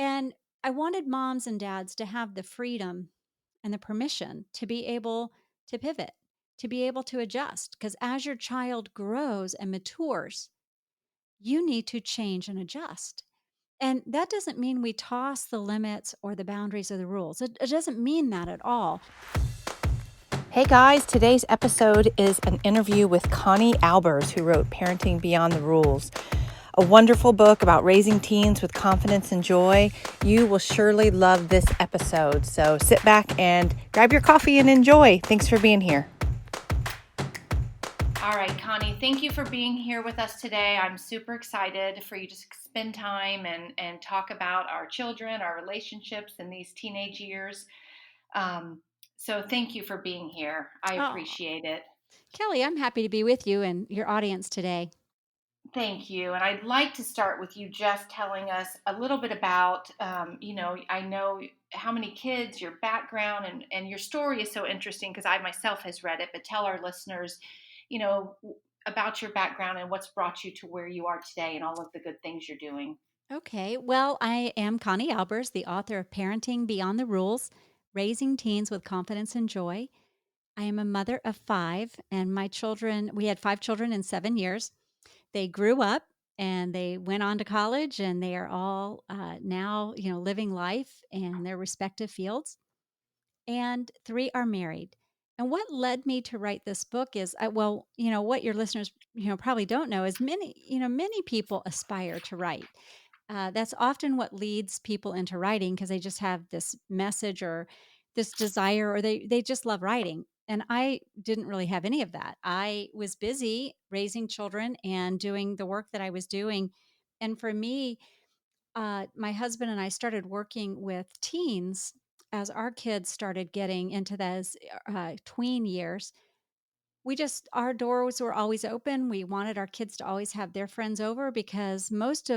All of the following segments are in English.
And I wanted moms and dads to have the freedom and the permission to be able to pivot, to be able to adjust. Because as your child grows and matures, you need to change and adjust. And that doesn't mean we toss the limits or the boundaries or the rules. It doesn't mean that at all. Hey guys, today's episode is an interview with Connie Albers, who wrote Parenting Beyond the Rules, a wonderful book about raising teens with confidence and joy. You will surely love this episode. So sit back and grab your coffee and enjoy. Thanks for being here. All right, Connie, thank you for being here with us today. I'm super excited for you to spend time and talk about our children, our relationships in these teenage years. Um, so thank you for being here. I Oh, appreciate it. Kelly, I'm happy to be with you and your audience today. Thank you. And I'd like to start with you just telling us a little bit about, I know how many kids, your background, and your story is so interesting because I myself has read it, but tell our listeners, you know, about your background and what's brought you to where you are today and all of the good things you're doing. Okay, well, I am Connie Albers, the author of Parenting Beyond the Rules, Raising Teens with Confidence and Joy. I am a mother of five, and we had 5 children in 7 years. They grew up and they went on to college, and they are all now, living life in their respective fields. And three are married. And what led me to write this book is, what your listeners, probably don't know is many people aspire to write. That's often what leads people into writing because they just have this message or this desire, or they just love writing. And I didn't really have any of that. I was busy raising children and doing the work that I was doing. And for me, my husband and I started working with teens as our kids started getting into those tween years. Our doors were always open. We wanted our kids to always have their friends over because most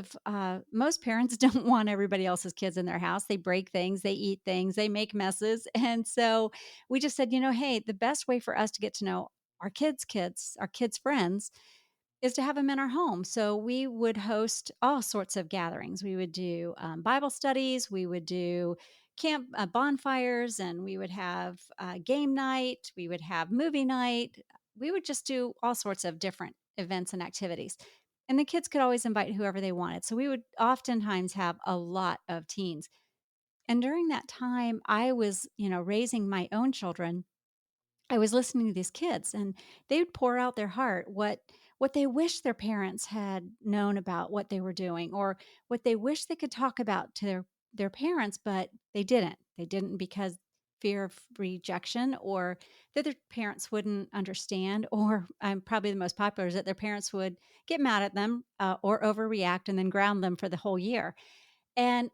parents don't want everybody else's kids in their house. They break things, they eat things, they make messes, and so we just said, hey, the best way for us to get to know our kids' friends is to have them in our home. So we would host all sorts of gatherings. We would do Bible studies, we would do camp bonfires, and we would have game night, we would have movie night. We would just do all sorts of different events and activities. And the kids could always invite whoever they wanted. So we would oftentimes have a lot of teens. And during that time, I was, raising my own children. I was listening to these kids and they would pour out their heart, what they wish their parents had known about what they were doing, or what they wish they could talk about to their parents, but they didn't. They didn't because fear of rejection, or that their parents wouldn't understand, or probably the most popular is that their parents would get mad at them or overreact and then ground them for the whole year. And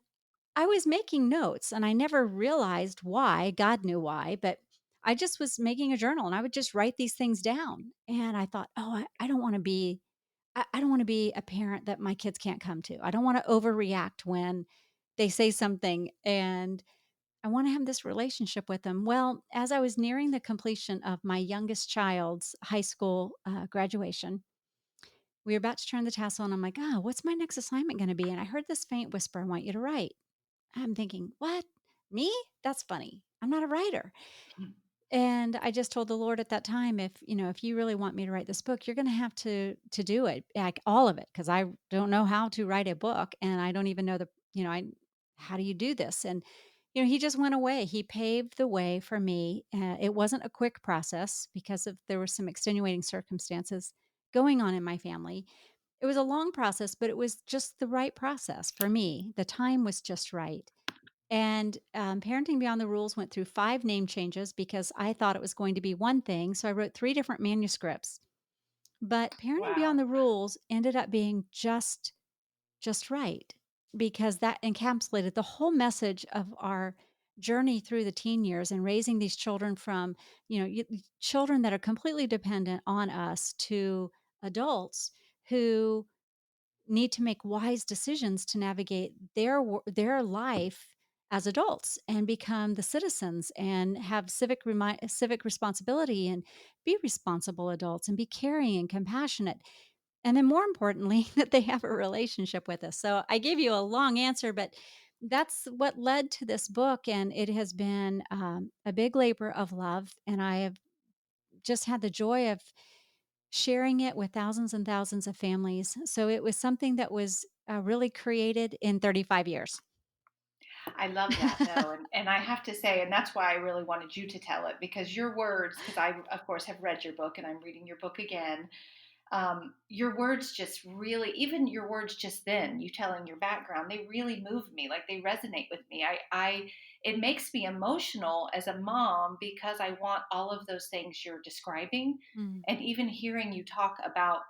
I was making notes and I never realized why. God knew why, but I just was making a journal and I would just write these things down. And I thought, oh, I don't want to be, I don't want to be a parent that my kids can't come to. I don't want to overreact when they say something, and I want to have this relationship with them. Well, as I was nearing the completion of my youngest child's high school graduation, we were about to turn the tassel and I'm like, oh, what's my next assignment going to be? And I heard this faint whisper, I want you to write. I'm thinking, "What? Me? That's funny. I'm not a writer." And I just told the Lord at that time, if you really want me to write this book, you're going to have to do it, like all of it, because I don't know how to write a book, and I don't even know I how do you do this? And he just went away. He paved the way for me. It wasn't a quick process because there were some extenuating circumstances going on in my family. It was a long process, but it was just the right process for me. The time was just right. And Parenting Beyond the Rules went through 5 name changes because I thought it was going to be one thing. So I wrote 3 different manuscripts. But Parenting Wow. Beyond the Rules ended up being just right, because that encapsulated the whole message of our journey through the teen years and raising these children from, children that are completely dependent on us to adults who need to make wise decisions to navigate their life as adults and become the citizens and have civic responsibility and be responsible adults and be caring and compassionate, and then more importantly that they have a relationship with us. So I gave you a long answer, but that's what led to this book, and it has been a big labor of love. And I have just had the joy of sharing it with thousands and thousands of families. So it was something that was really created in 35 years. I love that though, and I have to say, and that's why I really wanted you to tell it because your words, because I of course have read your book and I'm reading your book again. Your words just really, even your words just then, you telling your background, they really move me. Like they resonate with me. It makes me emotional as a mom because I want all of those things you're describing, Mm, and even hearing you talk about,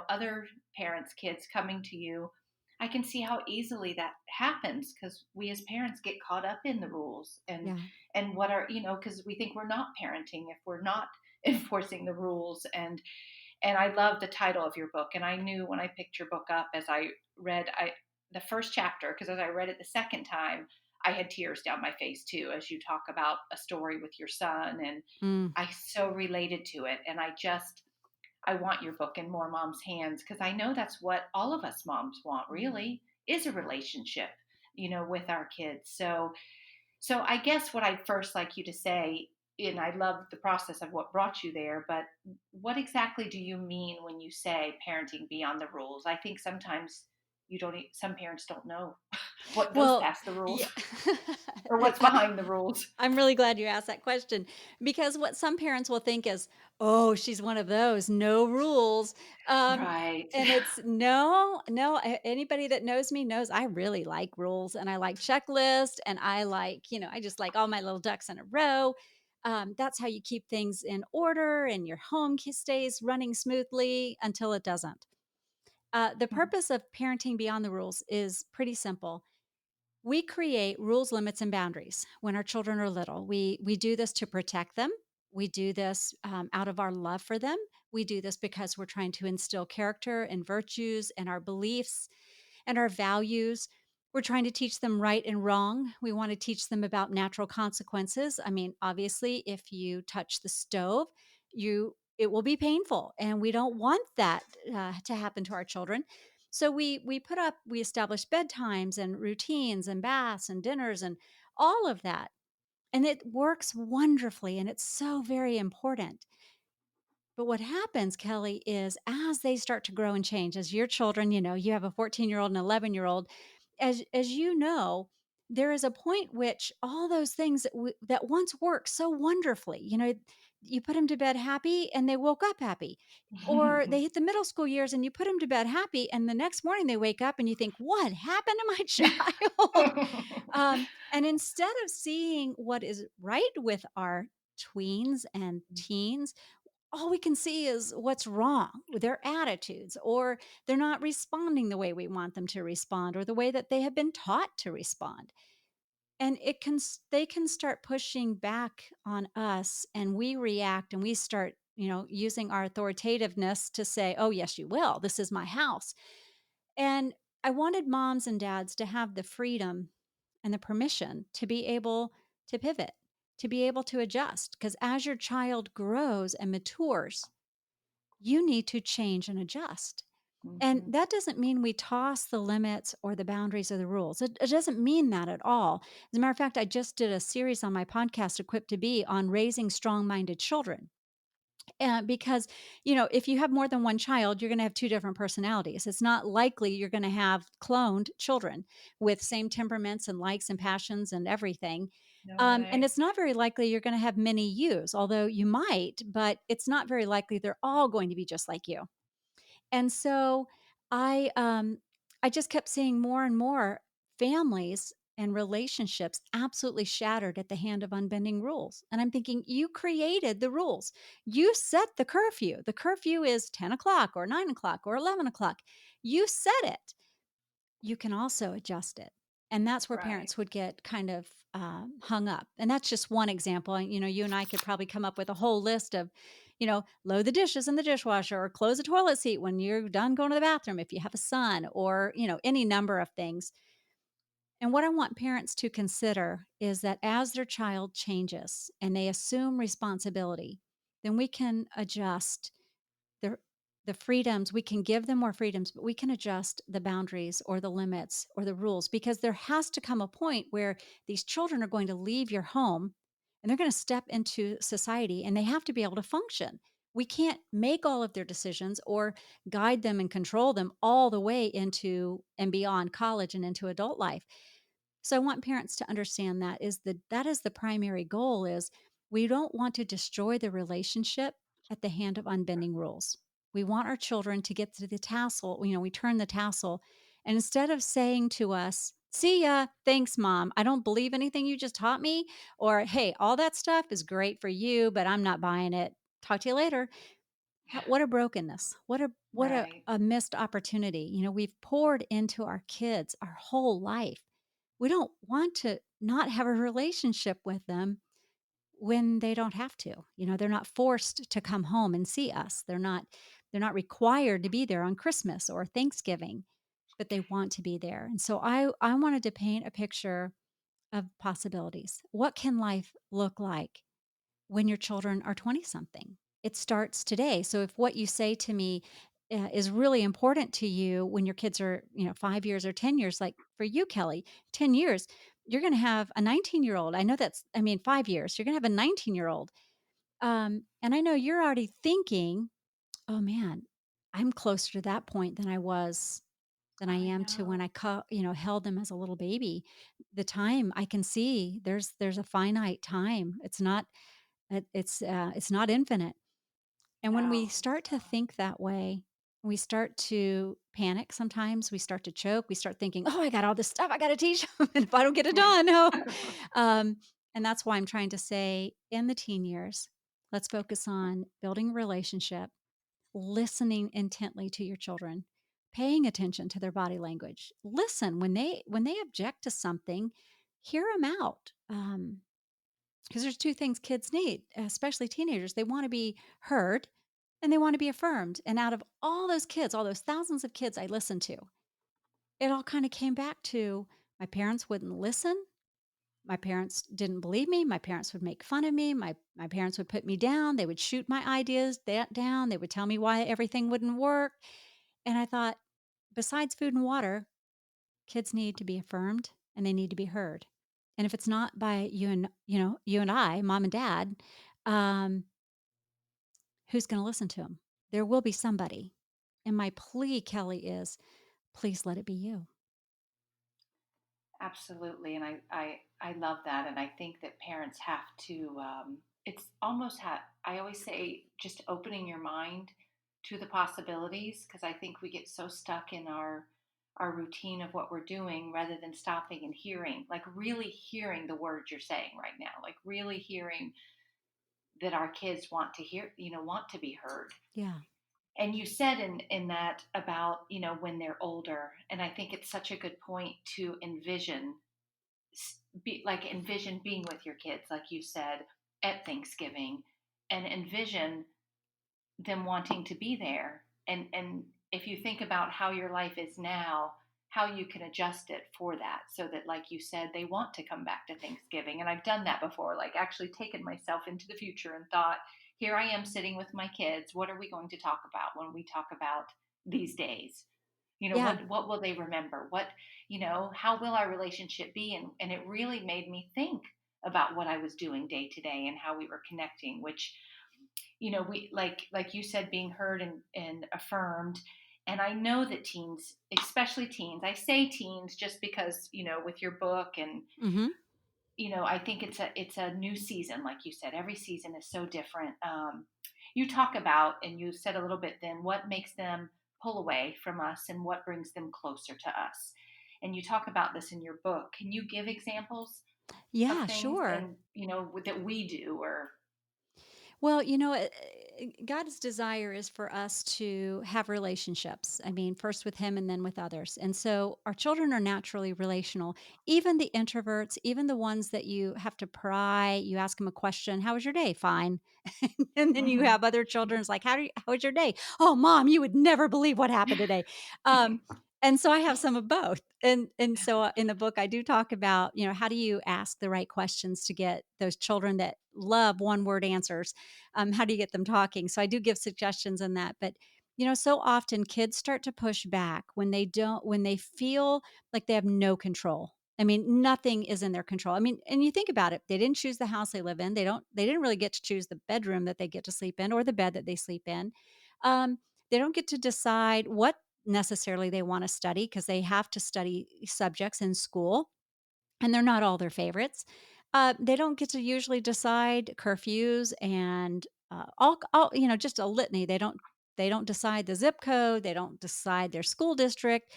other parents' kids coming to you. I can see how easily that happens because we as parents get caught up in the rules yeah. and what are because we think we're not parenting if we're not enforcing the rules and I love the title of your book. And I knew when I picked your book up as I read the first chapter, because as I read it the second time, I had tears down my face too, as you talk about a story with your son. And Mm, I so related to it. And I want your book in more moms' hands because I know that's what all of us moms want mm. really is a relationship, with our kids. So I guess what I'd first like you to say, and I love the process of what brought you there, but what exactly do you mean when you say parenting beyond the rules? I think sometimes some parents don't know what goes Well, past the rules yeah. or what's behind the rules. I'm really glad you asked that question because what some parents will think is, "Oh, she's one of those, no rules." Um, Right. and it's no, no, anybody that knows me knows I really like rules and I like checklists and I like, I just like all my little ducks in a row. That's how you keep things in order and your home stays running smoothly until it doesn't. The purpose of parenting beyond the rules is pretty simple. We create rules, limits, and boundaries when our children are little. We do this to protect them. We do this out of our love for them. We do this because we're trying to instill character and virtues and our beliefs and our values. We're trying to teach them right and wrong. We want to teach them about natural consequences. I mean, obviously, if you touch the stove, you it will be painful, and we don't want that to happen to our children. So we establish bedtimes and routines and baths and dinners and all of that, and it works wonderfully, and it's so very important. But what happens, Kelly, is as they start to grow and change, as your children, you have a 14-year-old and 11-year-old, as you know, there is a point which all those things that once worked so wonderfully, you put them to bed happy and they woke up happy. Or they hit the middle school years and you put them to bed happy and the next morning they wake up and you think, "What happened to my child?" And instead of seeing what is right with our tweens and teens, all we can see is what's wrong with their attitudes, or they're not responding the way we want them to respond, or the way that they have been taught to respond. And they can start pushing back on us, and we react and we start, using our authoritativeness to say, "Oh, yes, you will. This is my house." And I wanted moms and dads to have the freedom and the permission to be able to pivot, to be able to adjust. Because as your child grows and matures, you need to change and adjust. And Mhm. that doesn't mean we toss the limits or the boundaries of the rules. It doesn't mean that at all. As a matter of fact, I just did a series on my podcast, Equipped to Be, on raising strong minded children. Because, if you have more than one child, you're going to have two different personalities. It's not likely you're going to have cloned children with same temperaments and likes and passions and everything. No And way. it's not very likely you're going to have many yous, although you might, but it's not very likely they're all going to be just like you. And so I just kept seeing more and more families and relationships absolutely shattered at the hand of unbending rules. And I'm thinking, you created the rules. You set the curfew. The curfew is 10 o'clock or 9 o'clock or 11 o'clock. You set it. You can also adjust it. And that's where Right. parents would get kind of hung up. And that's just one example. And, you and I could probably come up with a whole list of, load the dishes in the dishwasher or close the toilet seat when you're done going to the bathroom if you have a son, or, any number of things. And what I want parents to consider is that as their child changes and they assume responsibility, then we can adjust the freedoms, we can give them more freedoms, but we can adjust the boundaries or the limits or the rules because there has to come a point where these children are going to leave your home and they're going to step into society and they have to be able to function. We can't make all of their decisions or guide them and control them all the way into and beyond college and into adult life. So I want parents to understand that is the primary goal is we don't want to destroy the relationship at the hand of unbending rules. We want our children to get to the tassel, we turn the tassel and instead of saying to us, "See ya, thanks mom. I don't believe anything you just taught me," or "Hey, all that stuff is great for you, but I'm not buying it. Talk to you later." What a brokenness. What Right. a missed opportunity. We've poured into our kids our whole life. We don't want to not have a relationship with them when they don't have to. They're not forced to come home and see us. They're not required to be there on Christmas or Thanksgiving, but they want to be there. And so I wanted to paint a picture of possibilities. What can life look like when your children are 20 something? It starts today. So if what you say to me is really important to you when your kids are, 5 years or 10 years, like for you, Kelly, 10 years, you're going to have a 19-year-old. I know I mean, 5 years, you're going to have a 19-year-old. And I know you're already thinking, oh man, I'm closer to that point than I I am to when know. held them as a little baby. The time I can see there's a finite time. It's not infinite. And when we No, it's start to think that way, we start to panic sometimes, we start to choke, we start thinking, "Oh, I got all this stuff I gotta teach them, and if I don't get it done, no." not. Um, and that's why I'm trying to say in the teen years, let's focus on building a relationship, listening intently to your children, paying attention to their body language. Listen when they object to something, hear them out. Because there's 2 things kids need, especially teenagers. They wanna be heard and they wanna be affirmed, and out of all those kids, all those thousands of kids I listened to, it all kinda came back to my parents wouldn't listen, my parents didn't believe me, my parents would make fun of me, my parents would put me down, they would shoot my ideas down, they would tell me why everything wouldn't work, and I thought, besides food and water, kids need to be affirmed and they need to be heard. And if it's not by you and I, mom and dad, um, who's going to listen to them? There will be somebody. And my plea, Kelly, is please let it be you. Absolutely, and I love that, and I think that parents have to. It's almost I always say just opening your mind to the possibilities because I think we get so stuck in our routine of what we're doing rather than stopping and hearing, like really hearing the words you're saying right now, like really hearing that our kids want to hear, want to be heard. Yeah. And you said in that about when they're older, and I think it's such a good point to envision being with your kids, like you said, at Thanksgiving, and envision them wanting to be there. And if you think about how your life is now, how you can adjust it for that, so that, like you said, they want to come back to Thanksgiving. And I've done that before, like actually taken myself into the future and thought, here I am sitting with my kids. What are we going to talk about when we talk about these days? Yeah. What will they remember? How will our relationship be? And it really made me think about what I was doing day to day and how we were connecting, which, we like you said, being heard and affirmed. And I know that teens, especially teens, I say teens just because, with your book and Hmm. I think it's a new season, like you said. Every season is so different. You talk about, and you said a little bit then, what makes them pull away from us and what brings them closer to us. And you talk about this in your book. Can you give examples of Yeah, things sure. and that we do or Well, God's desire is for us to have relationships. I mean, first with Him and then with others. And so our children are naturally relational. Even the introverts, even the ones that you have to pry, you ask them a question, "How was your day?" "Fine." And then you Mhm. have other children, it's like, how was your day?" "Oh, mom, you would never believe what happened today." Um, and so I have some of both. And so in the book, I do talk about, how do you ask the right questions to get those children that love one word answers, how do you get them talking? So I do give suggestions in that. But So often kids start to push back when they feel like they have no control. I mean, nothing is in their control. I mean, and you think about it, they didn't choose the house they live in. They didn't really get to choose the bedroom that they get to sleep in or the bed that they sleep in. Um, they don't get to decide what necessarily they want to study because they have to study subjects in school and they're not all their favorites. They don't get to usually decide curfews and just a litany. They don't decide the zip code. They don't decide their school district.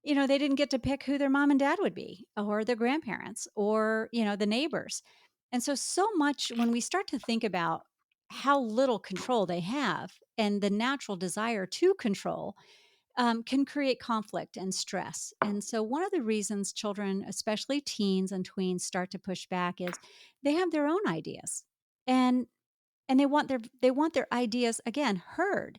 They didn't get to pick who their mom and dad would be, or their grandparents, or the neighbors. And so much when we start to think about how little control they have and the natural desire to control can create conflict and stress. And so, one of the reasons children, especially teens and tweens, start to push back is they have their own ideas, and they want their ideas again heard,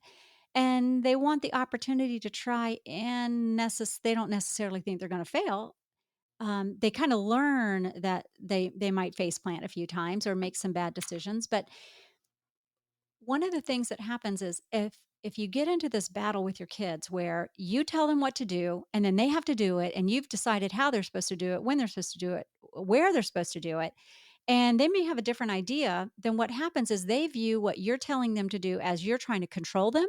and they want the opportunity to try. And they don't necessarily think they're going to fail. They kind of learn that they might face plant a few times or make some bad decisions, but one of the things that happens is if you get into this battle with your kids where you tell them what to do and then they have to do it and you've decided how they're supposed to do it, when they're supposed to do it, where they're supposed to do it, and they may have a different idea, then what happens is they view what you're telling them to do as you're trying to control them,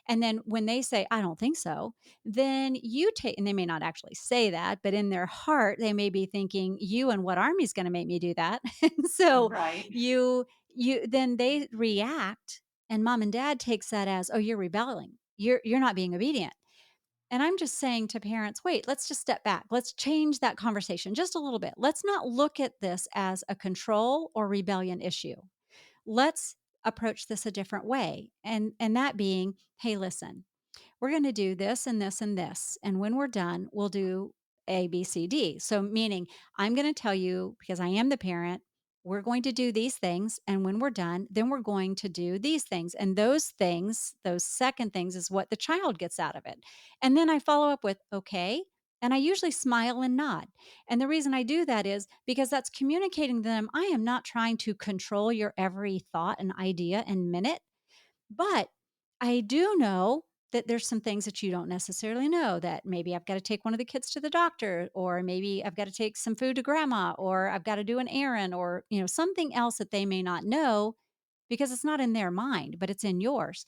and then when they say, "I don't think so," then you take, and they may not actually say that, but in their heart, they may be thinking, "You and what army's gonna make me do that?" And so Right. then they react, and mom and dad takes that as, "Oh, you're rebelling. You're not being obedient." And I'm just saying to parents, "Wait, let's just step back. Let's change that conversation just a little bit. Let's not look at this as a control or rebellion issue. Let's approach this a different way." And that being, "Hey, listen, we're going to do this and this and this. And when we're done, we'll do A, B, C, D." So, meaning, I'm going to tell you, because I am the parent, we're going to do these things. And when we're done, then we're going to do these things. And those things, those second things, is what the child gets out of it. And then I follow up with, "Okay." And I usually smile and nod. And the reason I do that is because that's communicating to them, I am not trying to control your every thought and idea and minute. But I do know that there's some things that you don't necessarily know, that maybe I've got to take one of the kids to the doctor, or maybe I've got to take some food to grandma, or I've got to do an errand, or, something else that they may not know because it's not in their mind, but it's in yours.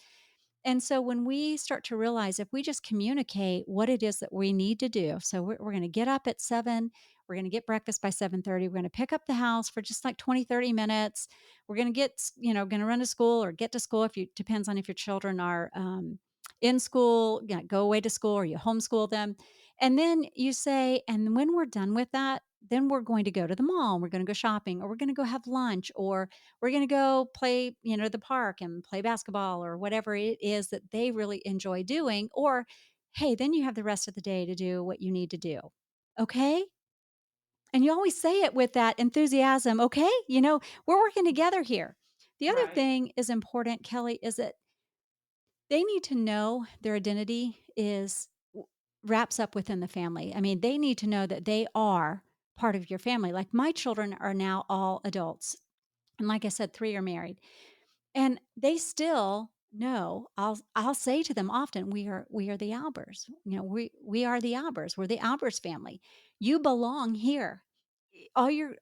And so when we start to realize, if we just communicate what it is that we need to do, so we're going to get up at 7, we're going to get breakfast by 7:30, we're going to pick up the house for just like 20, 30 minutes. We're going to going to run to school or get to school, if you depends on if your children are in school, go away to school or you homeschool them. And then you say, and when we're done with that, then we're going to go to the mall, we're going to go shopping, or we're going to go have lunch, or we're going to go play, the park and play basketball or whatever it is that they really enjoy doing. Or, hey, then you have the rest of the day to do what you need to do. Okay. And you always say it with that enthusiasm. Okay. We're working together here. The other Right. thing is important, Kelly, is that they need to know their identity wraps up within the family. I mean, they need to know that they are part of your family. Like, my children are now all adults. And like I said, 3 are married. And they still know, I'll say to them often, we are the Albers. We are the Albers. We're the Albers family. You belong here. All your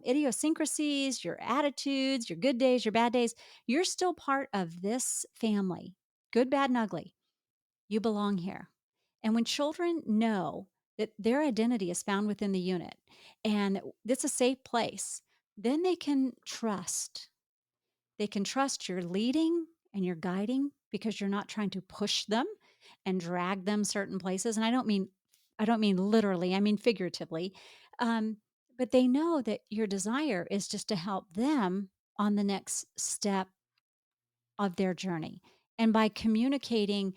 idiosyncrasies, your attitudes, your good days, your bad days, you're still part of this family. Good, bad, and ugly. You belong here. And when children know that their identity is found within the unit and that it's a safe place, then they can trust you're leading and you're guiding, because you're not trying to push them and drag them certain places. And I don't mean literally, I mean figuratively. Um, but they know that your desire is just to help them on the next step of their journey. And by communicating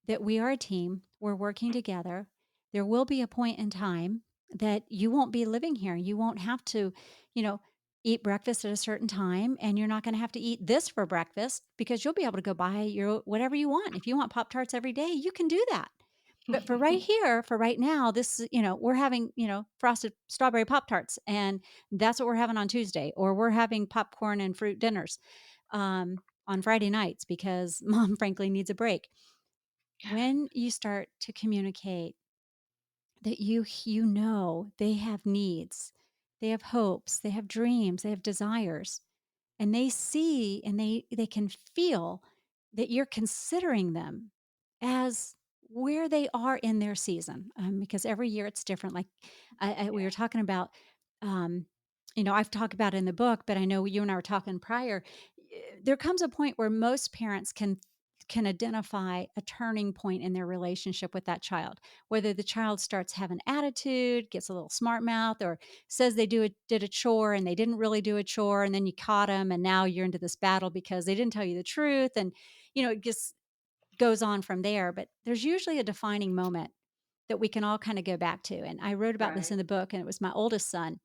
that we are a team, we're working together. There will be a point in time that you won't be living here. You won't have to, you know, eat breakfast at a certain time, and you're not going to have to eat this for breakfast, because you'll be able to go buy your whatever you want. If you want Pop Tarts every day, you can do that. But for right here, for right now, we're having, frosted strawberry Pop Tarts, and that's what we're having on Tuesday, or we're having popcorn and fruit dinners on Friday nights because mom frankly needs a break. When you start to communicate that you know they have needs, they have hopes, they have dreams, they have desires, and they see and they can feel that you're considering them as where they are in their season, because every year it's different. Like we were Yeah. talking about, um, I've talked about it in the book, but I know you and I were talking prior. There comes a point where most parents can identify a turning point in their relationship with that child, whether the child starts having attitude, gets a little smart mouth, or says they did a chore and they didn't really do a chore, and then you caught them and now you're into this battle because they didn't tell you the truth, and it just goes on from there. But there's usually a defining moment that we can all kind of go back to, and I wrote about this in Right. the book, and it was my oldest son.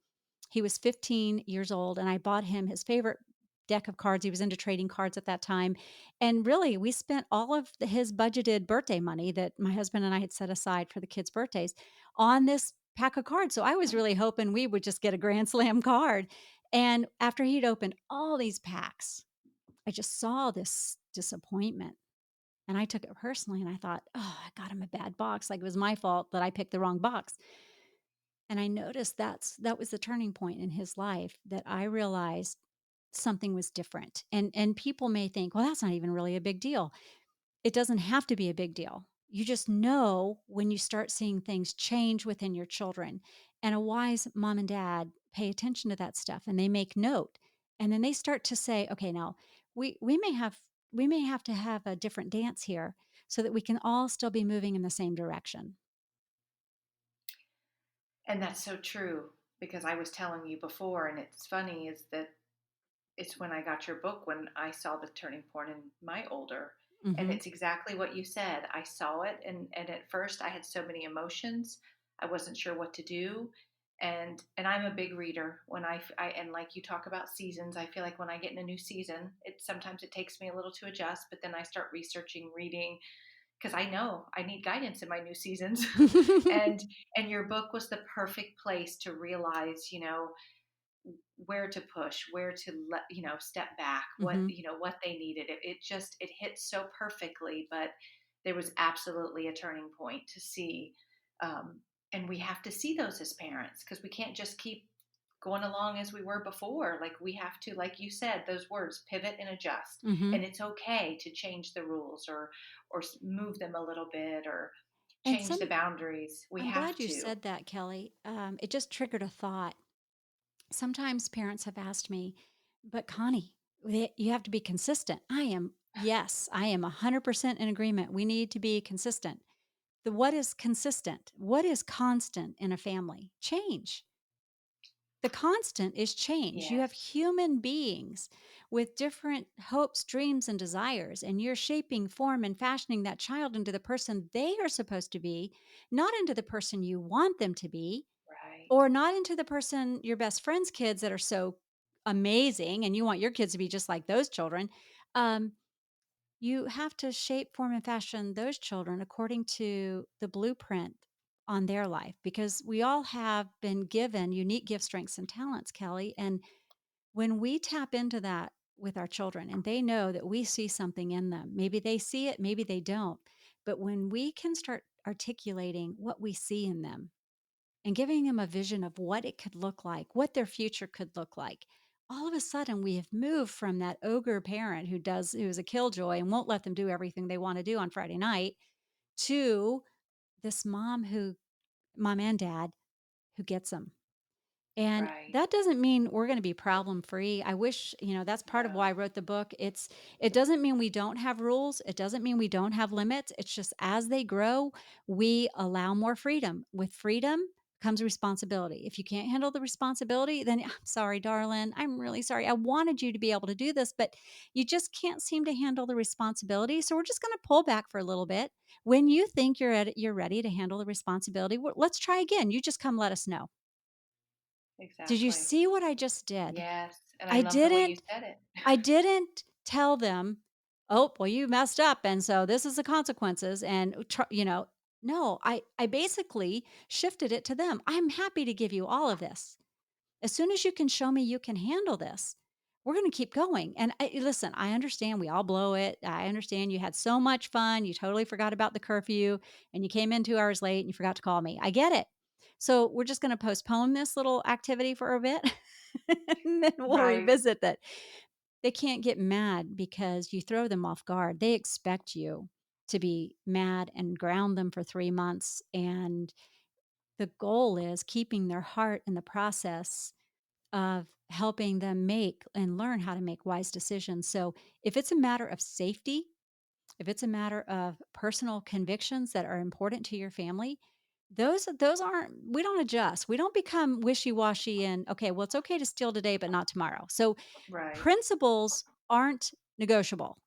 He was 15 years old, and I bought him his favorite deck of cards. He was into trading cards at that time. And really, we spent all of his budgeted birthday money that my husband and I had set aside for the kids' birthdays on this pack of cards. So I was really hoping we would just get a Grand Slam card. And after he'd opened all these packs, I just saw this disappointment. And I took it personally and I thought, oh, I got him a bad box. Like it was my fault that I picked the wrong box. And I noticed that was the turning point in his life that I realized something was different. And people may think, "Well, that's not even really a big deal." It doesn't have to be a big deal. You just know when you start seeing things change within your children. And a wise mom and dad pay attention to that stuff and they make note. And then they start to say, "Okay, now we may have to have a different dance here so that we can all still be moving in the same direction." And that's so true because I was telling you before, and it's funny is that it's when I got your book when I saw the turning point in my older. And Mhm. it's exactly what you said. I saw it, and at first I had so many emotions. I wasn't sure what to do. And I'm a big reader. When I and like you talk about seasons, I feel like when I get in a new season, it takes me a little to adjust, but then I start researching, reading, because I know I need guidance in my new seasons. and and your book was the perfect place to realize, where to push, where to let, step back, what, Mhm. what they needed. It hit so perfectly, but there was absolutely a turning point to see. Um, and we have to see those as parents because we can't just keep going along as we were before. Like we have to, like you said, those words, pivot and adjust. And Mhm. it's okay to change the rules or move them a little bit or And change the boundaries. We I'm have glad you to. said that, Kelly. It just triggered a thought. Sometimes parents have asked me, but Connie, you have to be consistent. Yes, I am 100% in agreement. We need to be consistent. What is consistent? What is constant in a family? Change. The constant is change. You have Yes. human beings with different hopes, dreams, and desires, and you're shaping, form, and fashioning that child into the person they are supposed to be, not into the person you want them to be, Right. or not into the person your best friend's kids that are so amazing and you want your kids to be just like those children. Um, you have to shape, form, and fashion those children according to the blueprint on their life because we all have been given unique gifts, strengths, and talents, Kelly. And when we tap into that with our children and they know that we see something in them, maybe they see it, maybe they don't. But when we can start articulating what we see in them, and giving them a vision of what it could look like, what their future could look like. All of a sudden, we have moved from that ogre parent who's a killjoy and won't let them do everything they want to do on Friday night to this mom and dad who gets them. And Right. that doesn't mean we're gonna be problem free. I wish, that's part of why I No. wrote the book. It doesn't mean we don't have rules. It doesn't mean we don't have limits. It's just as they grow, we allow more freedom. With freedom comes responsibility. If you can't handle the responsibility, then I'm sorry, darling. I'm really sorry. I wanted you to be able to do this, but you just can't seem to handle the responsibility. So we're just gonna pull back for a little bit. When you think you're ready to handle the responsibility, let's try again. You just come let us know. Did you Exactly. see what I just did? Yes, and I I love the way you didn't said it. I didn't tell them, "Oh, well, you messed up, and so this is the consequences," and no, I basically shifted it to them. "I'm happy to give you all of this. As soon as you can show me you can handle this, we're going to keep going. And listen, I understand we all blow it. I understand you had so much fun. You totally forgot about the curfew and you came in 2 hours late and you forgot to call me. I get it. So we're just going to postpone this little activity for a bit and then we'll Right. revisit that. They can't get mad because you throw them off guard. They expect you to be mad and ground them for 3 months. And the goal is keeping their heart in the process of helping them make and learn how to make wise decisions. So, if it's a matter of safety, if it's a matter of personal convictions that are important to your family, those aren't we don't adjust. We don't become wishy-washy and okay, well it's okay to steal today but not tomorrow. So, Right. principles aren't negotiable.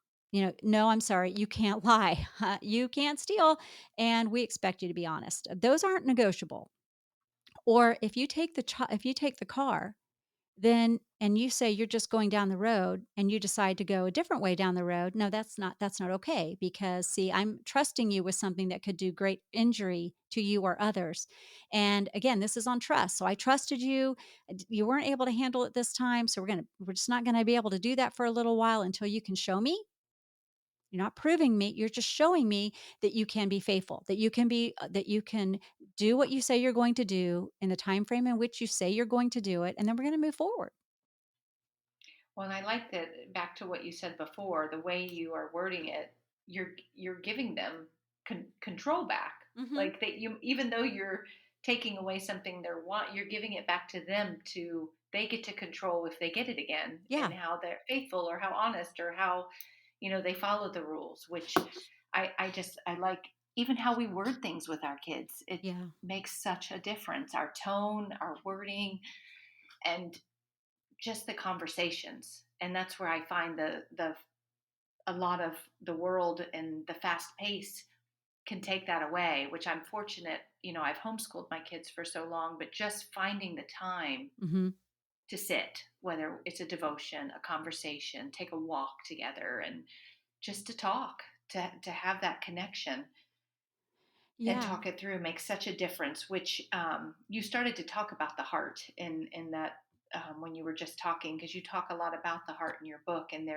No, I'm sorry, you can't lie. You can't steal and we expect you to be honest. Those aren't negotiable. Or if you take the car then and you say you're just going down the road and you decide to go a different way down the road, no, that's not okay because see, I'm trusting you with something that could do great injury to you or others. And again, this is on trust. So I trusted you. You weren't able to handle it this time, so we're just not going to be able to do that for a little while until you can show me. You're not proving me, you're just showing me that you can be faithful, that you can do what you say you're going to do in the time frame in which you say you're going to do it, and then we're going to move forward. Well, and I like that back to what you said before, the way you are wording it, you're giving them control back. Mhm. Like that you even though you're taking away something they want, you're giving it back to them to they get to control if they get it again Yeah. and how they're faithful or how honest or how they follow the rules, which I like even how we word things with our kids. It Yeah. makes such a difference. Our tone, our wording, and just the conversations. And that's where I find the a lot of the world and the fast pace can take that away, which I'm fortunate, I've homeschooled my kids for so long, but just finding the time Mhm. to sit, whether it's a devotion, a conversation, take a walk together and just to talk, to have that connection and Yeah. talk it through makes such a difference. Which you started to talk about the heart in that when you were just talking, because you talk a lot about the heart in your book, and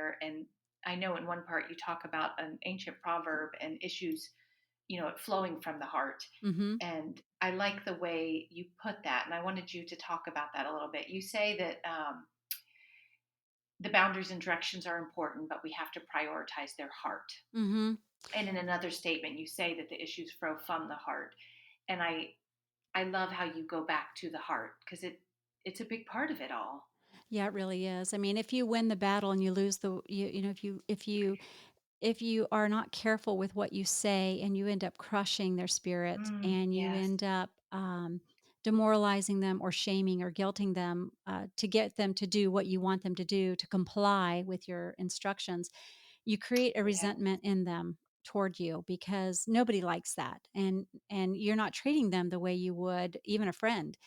I know in one part you talk about an ancient proverb and issues, it flowing from the heart. Mhm. And I like the way you put that, and I wanted you to talk about that a little bit. You say that the boundaries and directions are important, but we have to prioritize their heart. Mhm. And in another statement, you say that the issues flow from the heart. And I love how you go back to the heart because it's a big part of it all. Yeah, it really is. I mean, if you win the battle and you lose you know, if you are not careful with what you say and you end up crushing their spirit and you Yes. end up demoralizing them or shaming or guilting them to get them to do what you want them to do to comply with your instructions, you create a Yeah. resentment in them toward you because nobody likes that and you're not treating them the way you would even a friend.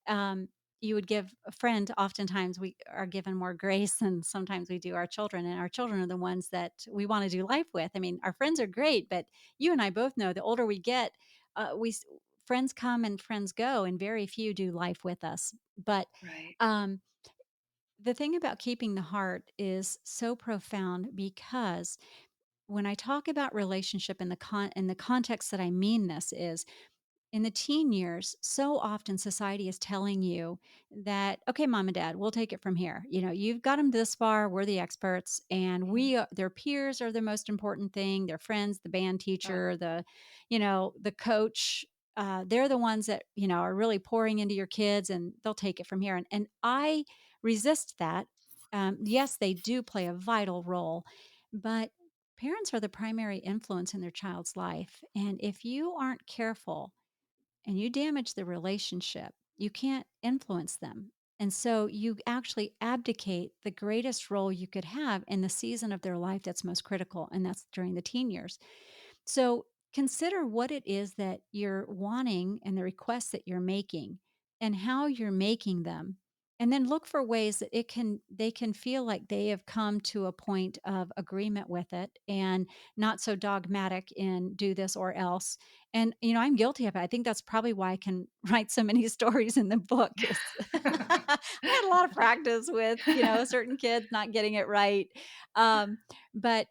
um, you would give a friend, oftentimes we are given more grace than sometimes we do our children, and our children are the ones that we want to do life with. I mean, our friends are great, but you and I both know the older we get, friends come and friends go and very few do life with us. But Right. um, the thing about keeping the heart is so profound because when I talk about relationship in the context that I mean this is in the teen years, so often society is telling you that, okay, mom and dad, we'll take it from here. You've got them this far. We're the experts, and their peers are the most important thing. Their friends, the band Oh, teacher, the coach. They're the ones that are really pouring into your kids, and they'll take it from here. And I resist that. Yes, they do play a vital role, but parents are the primary influence in their child's life, and if you aren't careful and you damage the relationship, you can't influence them. And so you actually abdicate the greatest role you could have in the season of their life that's most critical, and that's during the teen years. So consider what it is that you're wanting and the requests that you're making and how you're making them. And then look for ways that they can feel like they have come to a point of agreement with it and not so dogmatic in do this or else. And, I'm guilty of it. I think that's probably why I can write so many stories in the book is I had a lot of practice with, certain kids not getting it right. But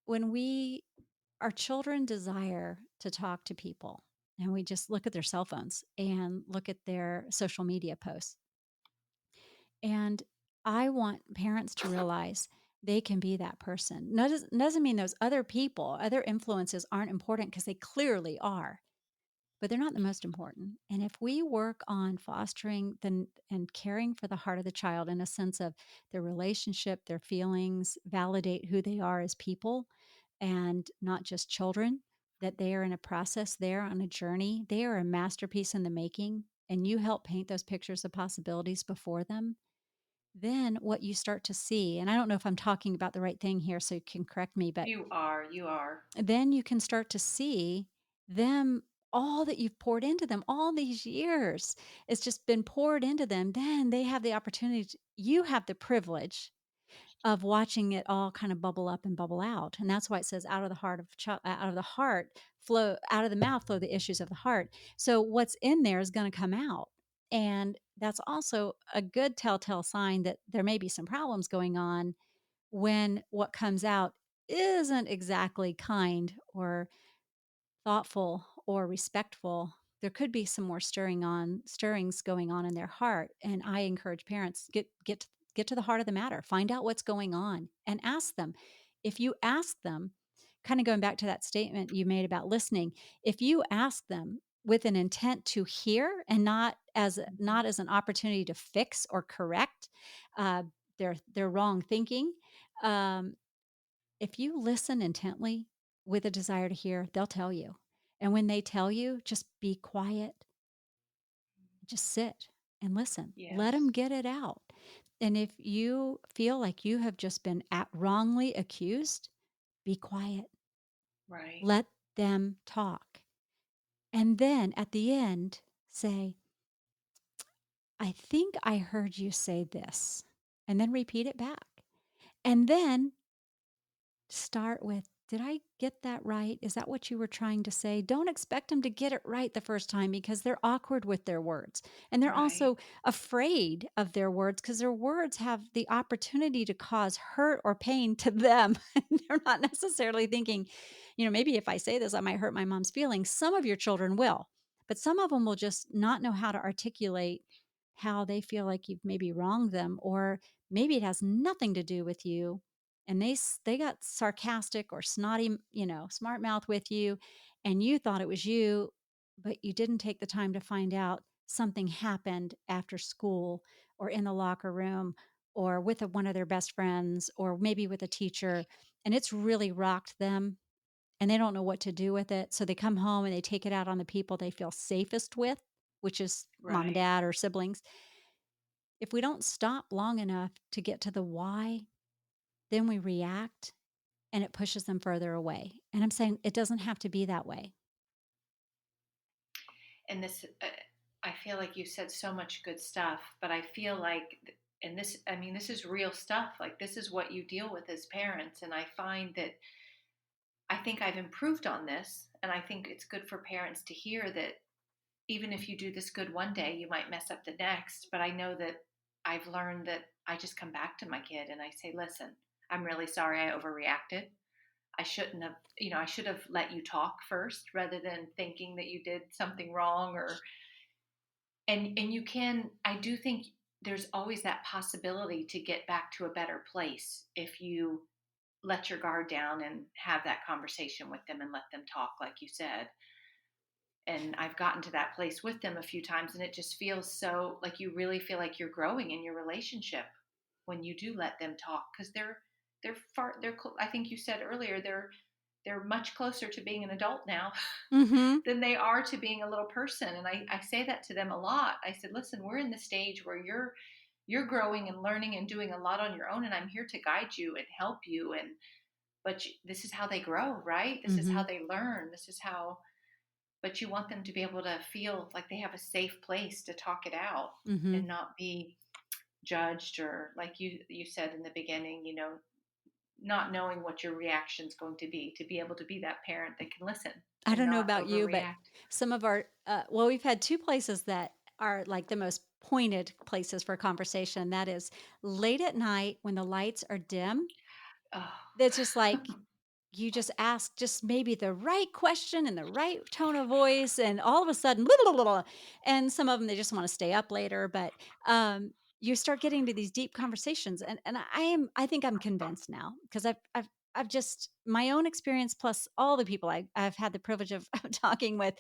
when our children desire to talk to people and we just look at their cell phones and look at their social media posts, and I want parents to realize they can be that person. Doesn't mean those other people, other influences aren't important because they clearly are, but they're not the most important. And if we work on fostering and caring for the heart of the child in a sense of their relationship, their feelings, validate who they are as people and not just children, that they are in a process, they're on a journey, they are a masterpiece in the making, and you help paint those pictures of possibilities before them, then what you start to see, and I don't know if I'm talking about the right thing here, so you can correct me, but You are. then you can start to see them, all that you've poured into them all these years. It's just been poured into them. Then they have the opportunity you have the privilege of watching it all kind of bubble up and bubble out. And that's why it says out of the heart of out of the heart flow, out of the mouth flow the issues of the heart. So what's in there is going to come out. And that's also a good telltale sign that there may be some problems going on when what comes out isn't exactly kind or thoughtful or respectful. There could be some more stirrings going on in their heart. And I encourage parents, get to the heart of the matter. Find out what's going on and ask them. If you ask them, kind of going back to that statement you made about listening, if you ask them with an intent to hear and Mhm. not as an opportunity to fix or correct uh, their wrong thinking, um, if you listen intently with a desire to hear, they'll tell you. And when they tell you, just be quiet, just sit and listen. Let them Yes. get it out. And if you feel like you have just been wrongly accused, be quiet. Right. Let them talk. And then at the end, say, I think I heard you say this. And then repeat it back. And then start with, did I get that right? Is that what you were trying to say? Don't expect them to get it right the first time because they're awkward with their words. And they're Right. also afraid of their words because their words have the opportunity to cause hurt or pain to them. And they're not necessarily thinking, maybe if I say this, I might hurt my mom's feelings. Some of your children will, but some of them will just not know how to articulate how they feel like you've maybe wronged them, or maybe it has nothing to do with you and they got sarcastic or snotty, smart mouth with you, and you thought it was you, but you didn't take the time to find out something happened after school or in the locker room or with one of their best friends or maybe with a teacher, and it's really rocked them and they don't know what to do with it. So they come home and they take it out on the people they feel safest with, which is mom and Right. dad or siblings. If we don't stop long enough to get to the why, then we react and it pushes them further away. And I'm saying it doesn't have to be that way. And this, I feel like you said so much good stuff, but I feel like, and this, I mean, this is real stuff. Like, this is what you deal with as parents. And I find that I think I've improved on this. And I think it's good for parents to hear that even if you do this good one day, you might mess up the next. But I know that I've learned that I just come back to my kid and I say, listen, I'm really sorry I overreacted. I shouldn't have, I should have let you talk first rather than thinking that you did something wrong or, and you can, I do think there's always that possibility to get back to a better place if you let your guard down and have that conversation with them and let them talk like you said. And I've gotten to that place with them a few times and it just feels so like you really feel like you're growing in your relationship when you do let them talk because I think you said earlier they're much closer to being an adult now Mhm. than they are to being a little person. And I say that to them a lot. I said, listen, we're in the stage where you're growing and learning and doing a lot on your own and I'm here to guide you and help you. And this is how they grow, right? This is how Mhm. they learn. This is how, but you want them to be able to feel like they have a safe place to talk it out and Mhm. not be. judged, or like you said in the beginning, not knowing what your reaction's going to be able to be that parent that can listen I and don't know not about you, but overreact. some of our well, we've had 2 places that are, like, the most pointed places for conversation. That is late at night when the lights are dim. Oh. That's just like you just ask just maybe the right question in the right tone of voice, and all of a sudden, and some of them, they just wanna stay up later, but, you start getting to these deep conversations, and I think I'm convinced now because I've just my own experience plus all the people I've had the privilege of of talking with.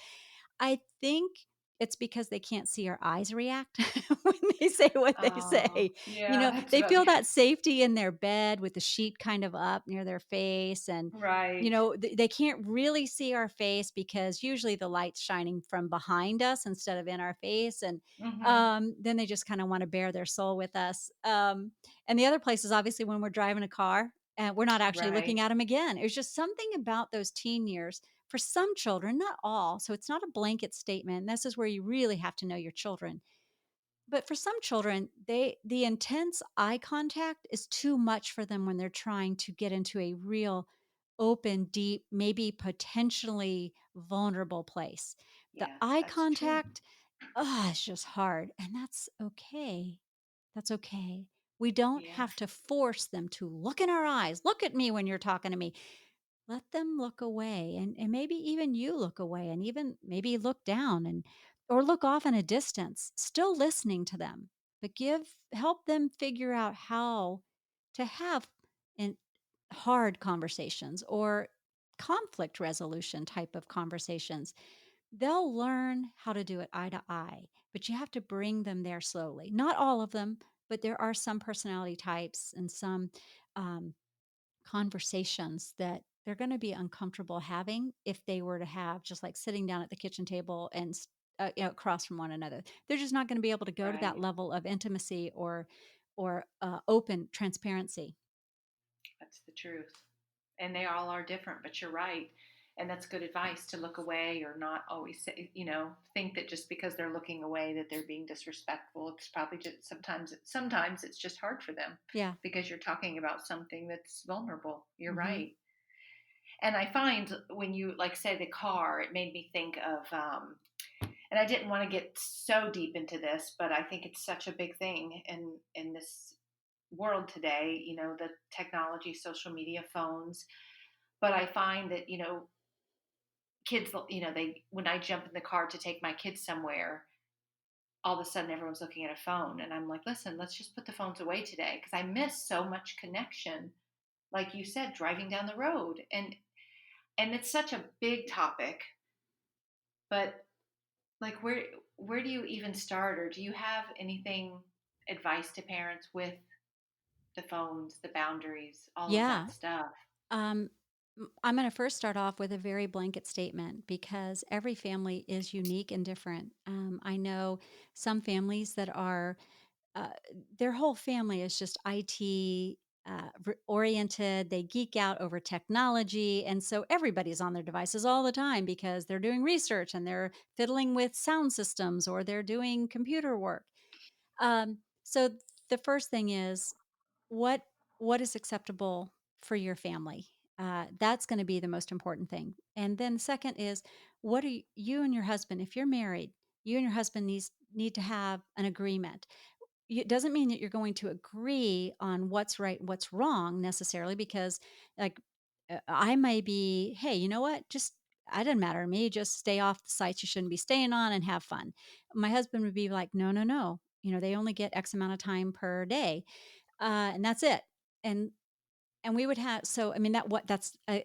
I think it's because they can't see our eyes react when they say what they Oh, say. yeah, that's They about feel that safety in their bed with the sheet kind of up near their face, and, right. they can't really see our face because usually the light's shining from behind us instead of in our face, and, Mhm. then they just kinda wanna bare their soul with us. And the other place is obviously when we're driving a car, and we're not actually looking Right. at them again. It's just something about those teen years for some children, not all, so it's not a blanket statement. This is where you really have to know your children. But for some children, the intense eye contact is too much for them when they're trying to get into a real open, deep, maybe potentially vulnerable place. The Yes, eye that's true. contact, it's just hard, and that's okay. That's okay. We don't Yeah. have to force them to look in our eyes. Look at me when you're talking to me. Let them look away, and maybe even you look away and even maybe look down and or look off in a distance, still listening to them, but help them figure out how to have in hard conversations or conflict resolution type of conversations. They'll learn how to do it eye to eye, but you have to bring them there slowly. Not all of them, but there are some personality types and some um, conversations that they're gonna be uncomfortable having if they were to have just, like, sitting down at the kitchen table and across from one another. They're just not gonna be able to go to that Right. level of intimacy or open transparency. That's the truth. And they all are different, but you're right. And that's good advice to look away or not always say, think that just because they're looking away that they're being disrespectful. It's probably just sometimes it's just hard for them Yeah. because you're talking about something that's vulnerable. You're Mhm. right. And I find when you like say the car, it made me think of and I didn't want to get so deep into this, but I think it's such a big thing in this world today, the technology, social media, phones. But I find that, kids, they when I jump in the car to take my kids somewhere, all of a sudden everyone's looking at a phone and I'm like, "Listen, let's just put the phones away today because I miss so much connection." Like you said, driving down the road. And it's such a big topic, but like where do you even start, or do you have anything advice to parents with the phones, the boundaries, all of that Yeah. stuff? Um, I'm going to first start off with a very blanket statement because every family is unique and different. I know some families that are uh, their whole family is just IT oriented. They geek out over technology. And so everybody's on their devices all the time because they're doing research and they're fiddling with sound systems or they're doing computer work. So the first thing is what what is acceptable for your family? That's going to be the most important thing. And then second is what are you and your husband, if you're married, you and your husband need to have an agreement. It doesn't mean that you're going to agree on what's right, what's wrong necessarily, because like I may be, hey, you know what? Just I didn't matter to me. Just stay off the sites you shouldn't be staying on and have fun. My husband would be like, no, no, no. They only get X amount of time per day, and that's it. And and we would have so, I mean, that's a